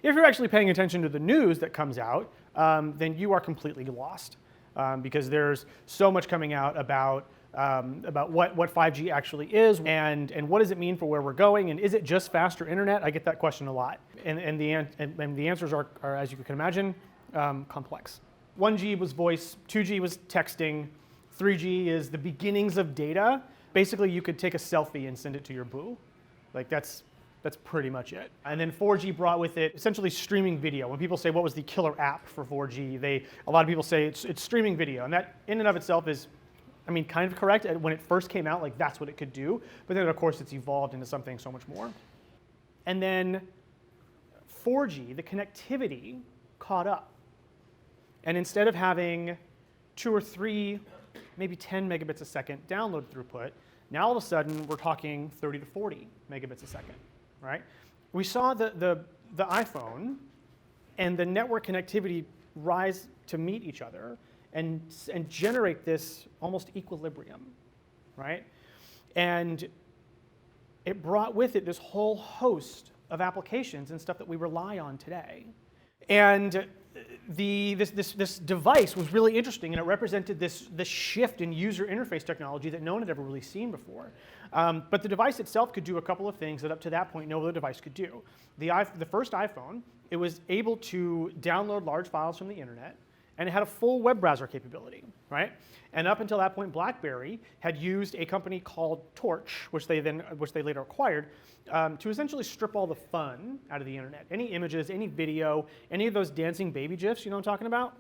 If you're actually paying attention to the news that comes out, then you are completely lost because there's so much coming out about what 5G actually is and what does it mean for where we're going, and is it just faster internet? I get that question a lot, and the answers are, as you can imagine, complex. 1G was voice, 2G was texting, 3G is the beginnings of data. Basically, you could take a selfie and send it to your boo. Like that's pretty much it. And then 4G brought with it essentially streaming video. When people say what was the killer app for 4G, a lot of people say it's streaming video, and that in and of itself is, I mean, kind of correct. When it first came out, like that's what it could do. But then of course it's evolved into something so much more. And then 4G, the connectivity caught up. And instead of having 2 or 3, maybe 10 megabits a second download throughput, now all of a sudden we're talking 30 to 40 megabits a second, right? We saw the iPhone and the network connectivity rise to meet each other and generate this almost equilibrium, right? And it brought with it this whole host of applications and stuff that we rely on today. And this device was really interesting, and it represented this shift in user interface technology that no one had ever really seen before. But the device itself could do a couple of things that up to that point no other device could do. The first iPhone, it was able to download large files from the internet, and it had a full web browser capability, right? And up until that point, BlackBerry had used a company called Torch, which they later acquired, to essentially strip all the fun out of the internet. Any images, any video, any of those dancing baby GIFs, you know what I'm talking about?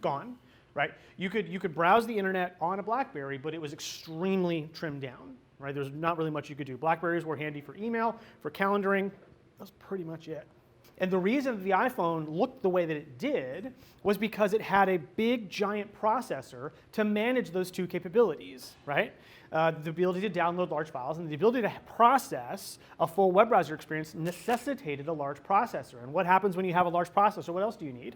Gone, right? You could browse the internet on a BlackBerry, but it was extremely trimmed down, right? There's not really much you could do. BlackBerrys were handy for email, for calendaring. That's pretty much it. And the reason the iPhone looked the way that it did was because it had a big, giant processor to manage those two capabilities, right? The ability to download large files and the ability to process a full web browser experience necessitated a large processor. And what happens when you have a large processor? What else do you need?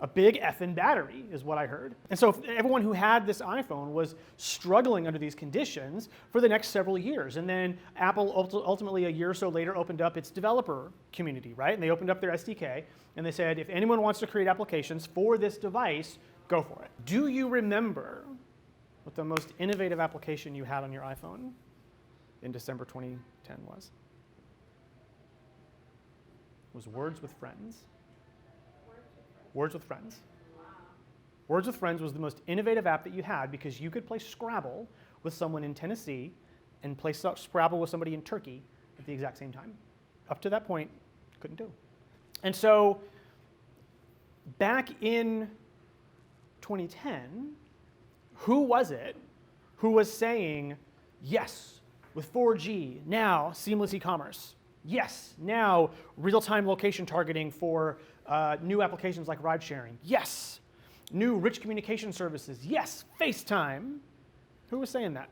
A big effing battery is what I heard. And so everyone who had this iPhone was struggling under these conditions for the next several years. And then Apple ultimately a year or so later opened up its developer community, right? And they opened up their SDK and they said, if anyone wants to create applications for this device, go for it. Do you remember what the most innovative application you had on your iPhone in December 2010 was? It was Words with Friends. Words with Friends. Wow. Words with Friends was the most innovative app that you had because you could play Scrabble with someone in Tennessee and play Scrabble with somebody in Turkey at the exact same time. Up to that point, couldn't do. And so back in 2010, who was it who was saying, yes, with 4G, now seamless e-commerce. Yes, now real-time location targeting for new applications like ride sharing. Yes, new rich communication services. Yes, FaceTime. Who was saying that?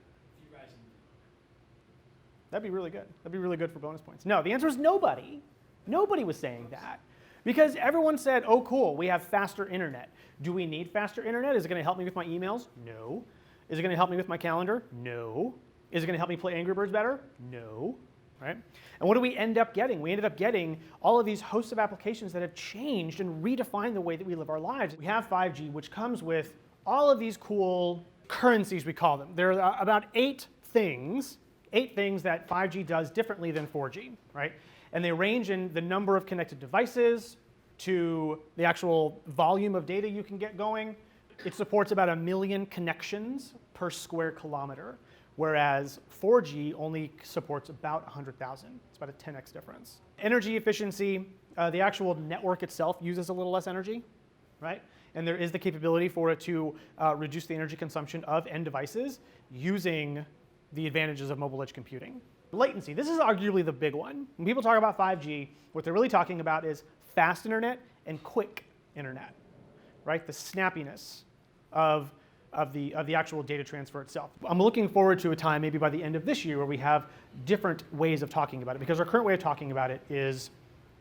That'd be really good. That'd be really good for bonus points. No, the answer is nobody. Nobody was saying that. Because everyone said, oh cool, we have faster internet. Do we need faster internet? Is it going to help me with my emails? No. Is it going to help me with my calendar? No. Is it going to help me play Angry Birds better? No. Right? And what do we end up getting? We ended up getting all of these hosts of applications that have changed and redefined the way that we live our lives. We have 5G, which comes with all of these cool currencies, we call them. There are about 8 things that 5G does differently than 4G, right? And they range in the number of connected devices to the actual volume of data you can get going. It supports about 1 million connections per square kilometer, whereas 4G only supports about 100,000. It's about a 10x difference. Energy efficiency, the actual network itself uses a little less energy, right? And there is the capability for it to reduce the energy consumption of end devices using the advantages of mobile edge computing. Latency, this is arguably the big one. When people talk about 5G, what they're really talking about is fast internet and quick internet, right? The snappiness of the actual data transfer itself. I'm looking forward to a time, maybe by the end of this year, where we have different ways of talking about it, because our current way of talking about it is,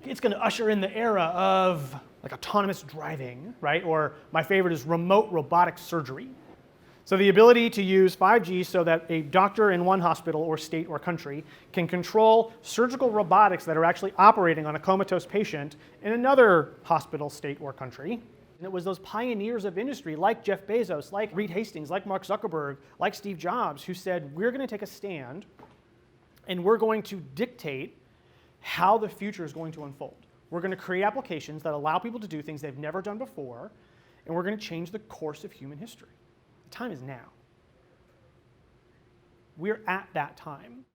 it's going to usher in the era of like autonomous driving, right? Or my favorite is remote robotic surgery. So the ability to use 5G so that a doctor in one hospital or state or country can control surgical robotics that are actually operating on a comatose patient in another hospital, state, or country. And it was those pioneers of industry like Jeff Bezos, like Reed Hastings, like Mark Zuckerberg, like Steve Jobs, who said, we're going to take a stand and we're going to dictate how the future is going to unfold. We're going to create applications that allow people to do things they've never done before, and we're going to change the course of human history. The time is now. We're at that time.